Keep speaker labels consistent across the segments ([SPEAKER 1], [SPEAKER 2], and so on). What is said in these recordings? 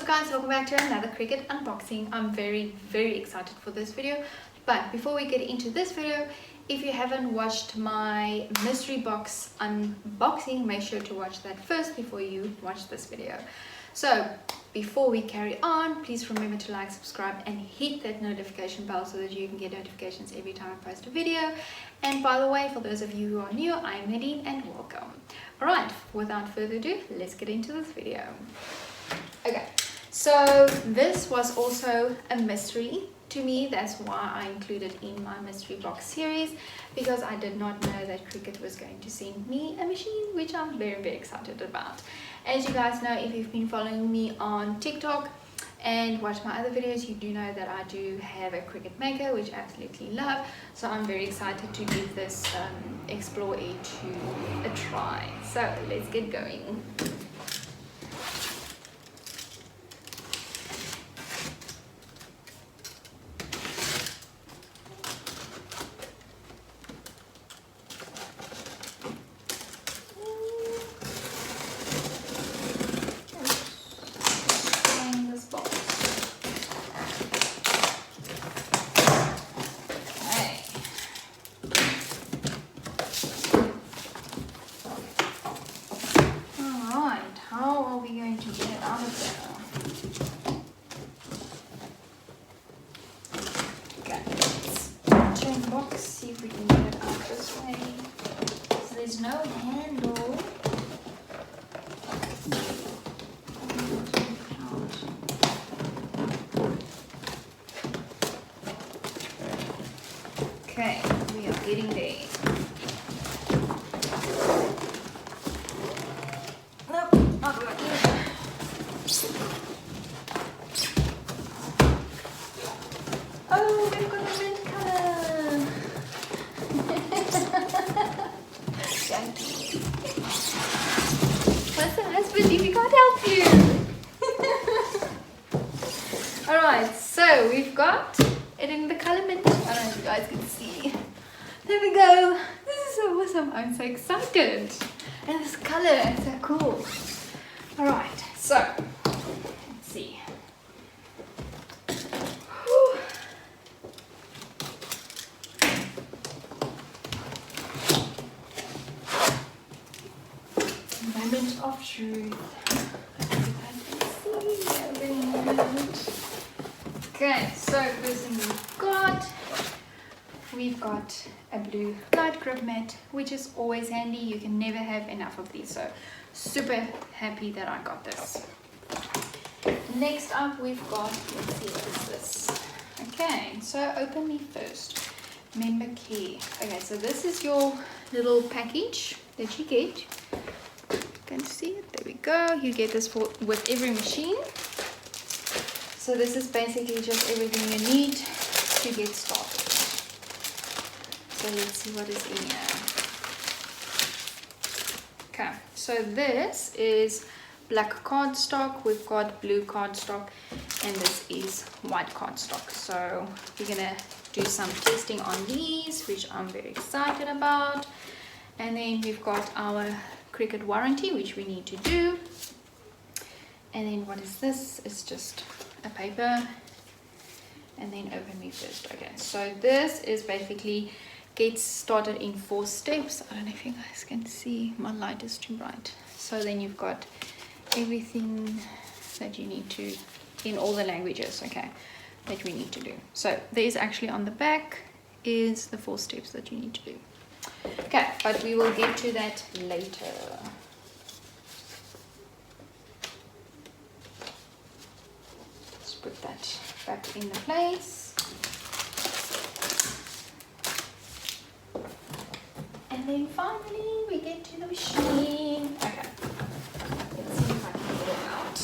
[SPEAKER 1] up guys, welcome back to another Cricut unboxing. I'm very excited for this video, but before we get into this video, if you haven't watched my mystery box unboxing, make sure to watch that first before you watch this video. So before we carry on, please remember to like, subscribe and hit that notification bell so that you can get notifications every time I post a video. And by the way, for those of you who are new, I'm Nadine and welcome. Alright, without further ado, let's get into this video. Okay, so this was also a mystery to me. That's why I included in my mystery box series, because I did not know that Cricut was going to send me a machine, which I'm very excited about. As you guys know, if you've been following me on TikTok and watch my other videos, you do know that I do have a Cricut maker, which I absolutely love. So I'm very excited to give this Explore A2 a try. So let's get going. See if we can get it out this way. So there's no handle. Okay, we are getting there. Nope, not working. Oh, we've got a red color. What's the husband if he can't help you? Alright, so we've got it in the color mint. I don't know if you guys can see. There we go. This is so awesome. I'm so excited. And this color is so cool. Alright, so let's see. Moment of truth. Okay, so first thing we've got a blue light grip mat, which is always handy. You can never have enough of these, so super happy that I got this. Next up we've got, let's see, what is this? Okay, so open me first. Member care. Okay, so this is your little package that you get. Can you see it? There we go. You get this with every machine. So this is basically just everything you need to get started. So let's see what is in here. Okay, so this is black cardstock, we've got blue cardstock, and this is white cardstock. So we're gonna do some testing on these, which I'm very excited about. And then we've got our Cricut warranty, which we need to do. And then what is this? It's just a paper. And then open me first. Okay, so this is basically get started in 4 steps. I don't know if you guys can see, my light is too bright. So then you've got everything that you need to, in all the languages, okay, that we need to do. So there's actually on the back is the 4 steps that you need to do. Okay, but we will get to that later. Let's put that back in the place. And then finally we get to the machine. Okay, let's see if I can get it out.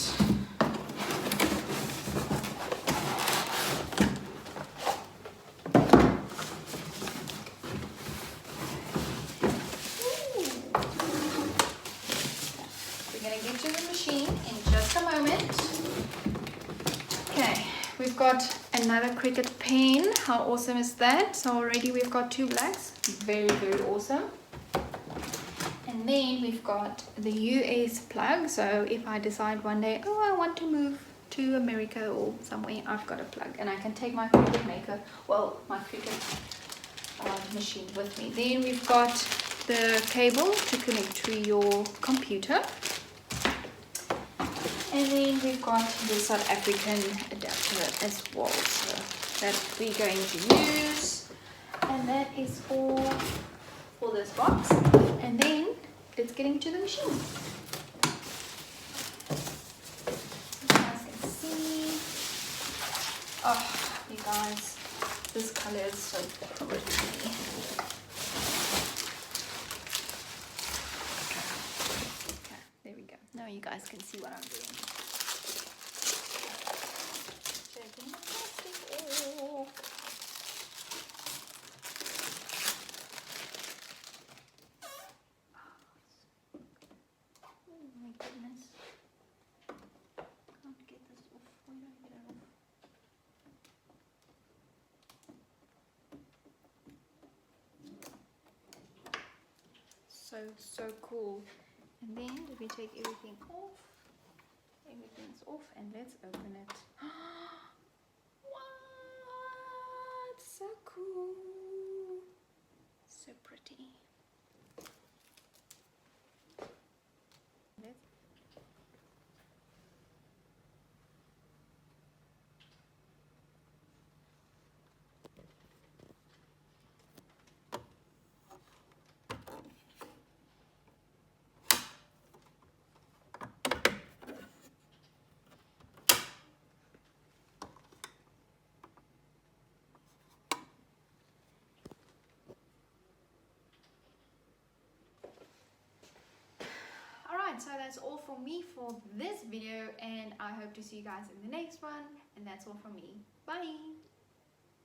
[SPEAKER 1] We've got another Cricut pen. How awesome is that? So already we've got 2 blacks. Very awesome. And then we've got the US plug. So if I decide one day, oh, I want to move to America or somewhere, I've got a plug, and I can take my Cricut maker, well, my Cricut machine with me. Then we've got the cable to connect to your computer, and then we've got the South African adapter as well, so that we're going to use. And that is all for this box. And then let's get into the machine. You guys can see. Oh, you guys, this color is so pretty. Okay, there we go. Now you guys can see what I'm doing. Taking the plastic off. Goodness. Can't get this off. Why don't I get it off? So cool. And then if we take everything off, everything's off, and let's open it. What? So cool. So pretty. Let's so that's all for me for this video, and I hope to see you guys in the next one, and that's all from me. Bye.